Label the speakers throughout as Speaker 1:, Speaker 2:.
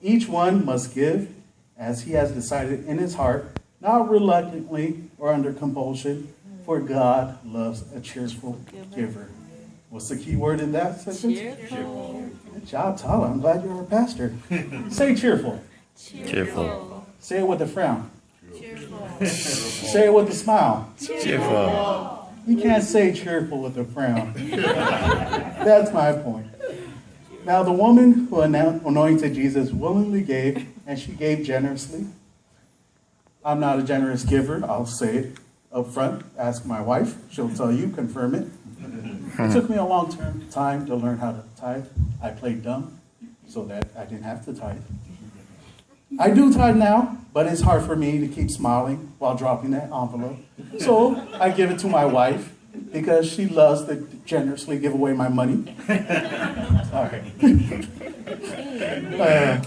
Speaker 1: Each one must give as he has decided in his heart, not reluctantly or under compulsion, for God loves a cheerful giver. What's the key word in that sentence?
Speaker 2: Cheerful.
Speaker 1: Good job, Tyler. I'm glad you're a pastor. Say cheerful.
Speaker 2: Cheerful.
Speaker 1: Say it with a frown.
Speaker 2: Cheerful.
Speaker 1: Say it with a smile.
Speaker 2: Cheerful.
Speaker 1: You can't say cheerful with a frown. That's my point. Now, the woman who anointed Jesus willingly gave, and she gave generously. I'm not a generous giver. I'll say it up front. Ask my wife. She'll tell you, confirm it. It took me a long time to learn how to tithe. I played dumb so that I didn't have to tithe. I do tithe now, but it's hard for me to keep smiling while dropping that envelope. So I give it to my wife because she loves to generously give away my money. Sorry.
Speaker 2: Amen.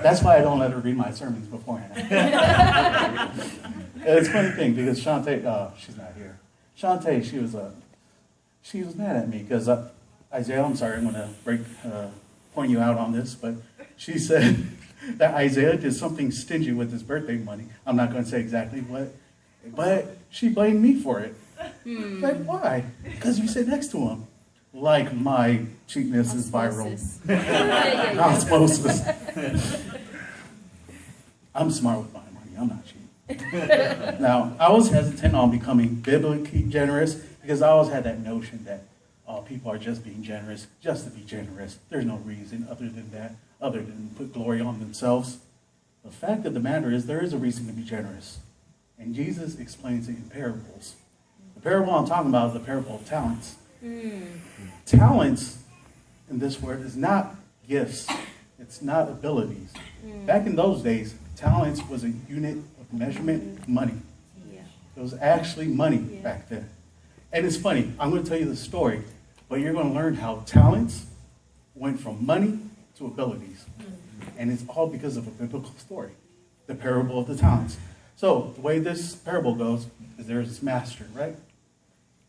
Speaker 1: That's why I don't let her read my sermons beforehand. It's a funny thing because Shantae, she's not here. Shantae, she was mad at me because Isaiah, I'm sorry, I'm going to point you out on this, but she said that Isaiah did something stingy with his birthday money. I'm not going to say exactly what, but she blamed me for it. Like, why? Because you sit next to him. Like my cheapness is viral. Osmosis. I'm smart with my money. I'm not cheap. Now, I was hesitant on becoming biblically generous because I always had that notion that people are just being generous just to be generous. There's no reason other than that, other than put glory on themselves. The fact of the matter is there is a reason to be generous. And Jesus explains it in parables. The parable I'm talking about is the parable of talents. Talents, in this word, is not gifts. It's not abilities. Back in those days, talents was a unit of measurement of money. It was actually money back then. And it's funny, I'm going to tell you the story, but you're going to learn how talents went from money to abilities. And it's all because of a biblical story, the parable of the talents. So the way this parable goes is there's this master, right?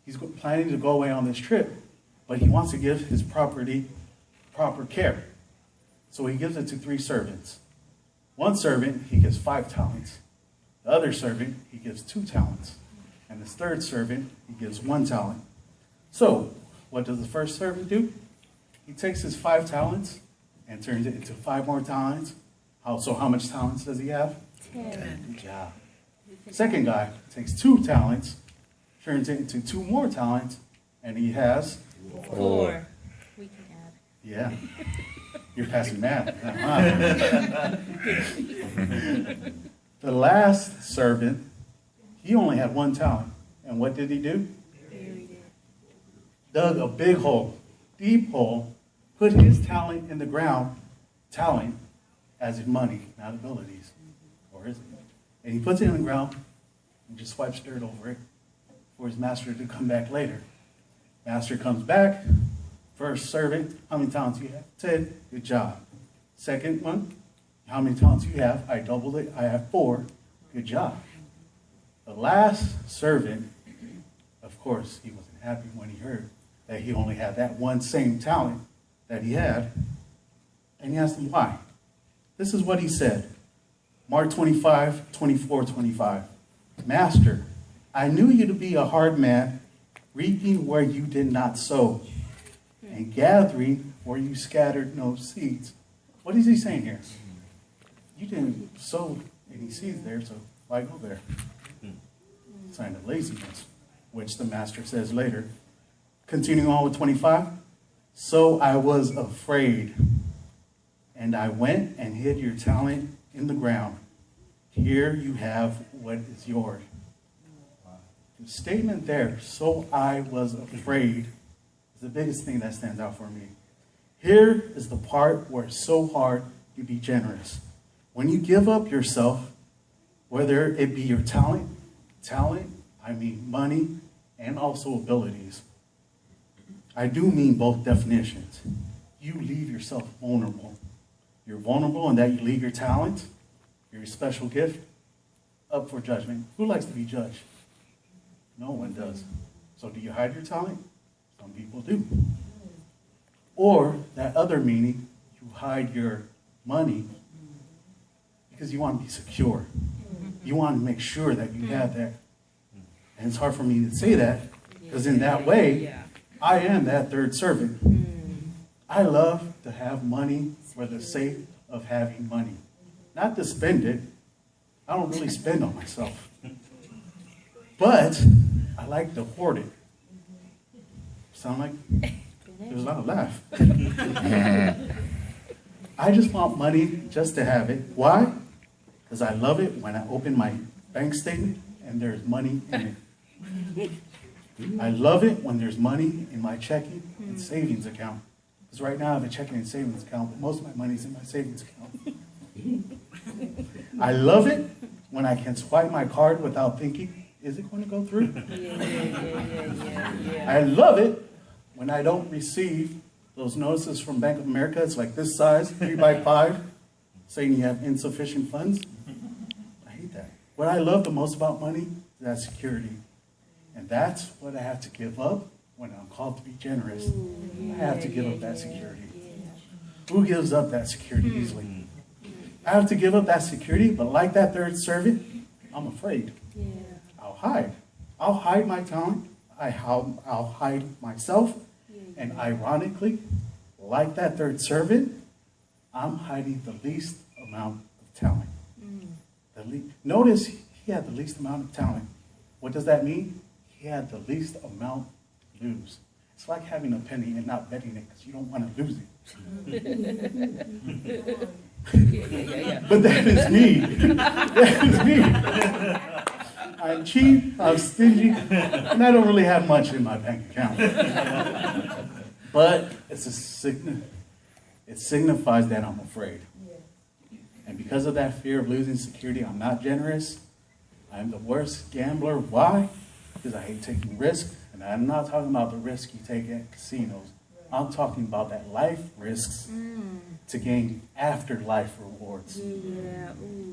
Speaker 1: He's planning to go away on this trip, but he wants to give his property proper care. So he gives it to 3 servants. One servant, he gives 5 talents. The other servant, he gives 2 talents. And the third servant, he gives 1 talent. So, what does the first servant do? He takes his 5 talents and turns it into 5 more talents. So how much talents does he have?
Speaker 2: 10.
Speaker 1: Good job. Second guy takes 2 talents, turns it into 2 more talents, and he has
Speaker 2: 4. We can add.
Speaker 1: Yeah. You're passing math. The last servant, he only had 1 talent. And what did he do?
Speaker 2: Buried it.
Speaker 1: Dug a big hole, deep hole, put his talent in the ground, talent as in money, not abilities. Or is it? And he puts it in the ground and just swipes dirt over it for his master to come back later. Master comes back. First servant, how many talents do you have? 10. Good job. Second one, how many talents do you have? I doubled it. I have 4. Good job. The last servant, of course, he wasn't happy when he heard that he only had that one same talent that he had. And he asked him why. This is what he said. Mark 25, 24, 25. Master, I knew you to be a hard man, reaping where you did not sow, and gathering where you scattered no seeds. What is he saying here? You didn't sow any seeds there, so why go there? Sign of laziness, which the master says later. Continuing on with 25. So I was afraid, and I went and hid your talent in the ground. Here you have what is yours. The statement there, so I was afraid, is the biggest thing that stands out for me. Here is the part where it's so hard to be generous. When you give up yourself, whether it be your talent, I mean money, and also abilities. I do mean both definitions. You leave yourself vulnerable. You're vulnerable in that you leave your talent, your special gift, up for judgment. Who likes to be judged? No one does. So do you hide your talent? Some people do. Or that other meaning, you hide your money because you want to be secure. You want to make sure that you have that. And it's hard for me to say that because in that way, I am that third servant. I love to have money for the sake of having money. Not to spend it. I don't really spend on myself. But I like to hoard it. Sound like there's not a laugh. I just want money just to have it. Why? Because I love it when I open my bank statement and there's money in it. I love it when there's money in my checking and savings account. Because right now I have a checking and savings account, but most of my money's in my savings account. I love it when I can swipe my card without thinking, is it going to go through? I love it when I don't receive those notices from Bank of America. It's like this size, 3x5, saying you have insufficient funds. I hate that. What I love the most about money is that security. And that's what I have to give up when I'm called to be generous. I have to give up that security. Who gives up that security easily? I have to give up that security, but like that third servant, I'm afraid. I'll hide. I'll hide my talent. I'll hide myself. And ironically, like that third servant, I'm hiding the least amount of talent. Notice he had the least amount of talent. What does that mean? He had the least amount to lose. It's like having a penny and not betting it because you don't want to lose it. But that is me. That is me. I'm cheap, I'm stingy, and I don't really have much in my bank account. But it signifies that I'm afraid. And because of that fear of losing security, I'm not generous. I'm the worst gambler. Why? Because I hate taking risks. And I'm not talking about the risk you take at casinos. I'm talking about that life risks to gain afterlife rewards.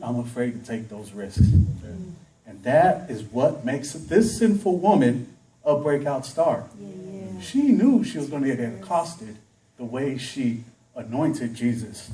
Speaker 1: I'm afraid to take those risks. And that is what makes this sinful woman a breakout star. She knew she was going to get accosted the way she anointed Jesus.